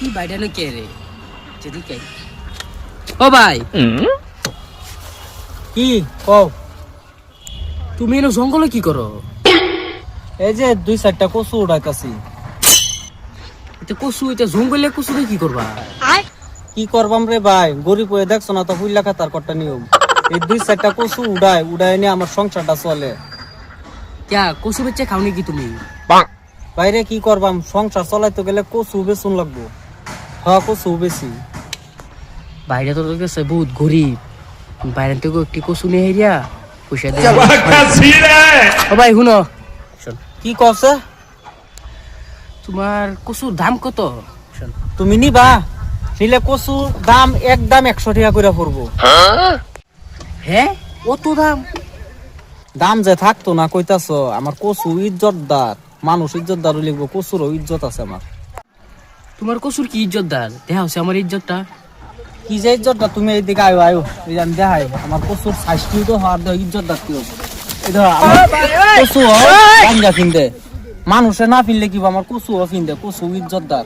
কি বাইডানো কে রে যদি কে ও ভাই কি কও? তুমি এনে জঙ্গলে কি করো? এই যে 2-4টা কচু উড়াইতাছি। এটা কচু, এটা জঙ্গলে কচু দিয়ে কি করবা? কি করবাম রে ভাই, গরিব হয়ে দেখছো না তো হুইলা খাতার কটা নিয়ম। এই 2-4টা কচু উড়াই নিয়ে আমার সংসারটা চলে। ক্যা কচু বেচে খাও নাকি তুমি? বাইরে কি করবাম, সংসার চলাইতে গেলে কচু বেচুন লাগবো। হ্যাঁ কচু বেশি। বাইরে তো কাছে বহুত গরিব, বাইরে থেকে একটি কচু নিয়ে হেরিয়া পয়সা দিয়ে ও ভাই শুনো, শোন, কি করছে? তোমার কচুর দাম কত? শোন, তুমি নিবা? নিলে কচু দাম একদম 100 টাকা করে পড়বো। হ্যাঁ অত দাম? দাম যে থাকতো না কইতাছ, আমার কচু ইজ্জতদার, মানুষ ইজ্জতদার লিখবো, কচুরও ইজ্জত আছে আমার। তোমার কচুর কি ইজ্জতদার? দেখা হচ্ছে আমার ইজ্জতটা। কি যে ইজ্জতটা, তুমি এইদিকে আয়ো আয়ো, এই যে আমি দেখাই আমার কচুর সাইজটিও তো হওয়ার দেহ ইজ্জতদার কি হবো। এই ধর আমার কচু গাঞ্জা কিনতে মানুষে না ফিরলে কি আমার কচু ফিনতে, কচু ইজ্জতদার।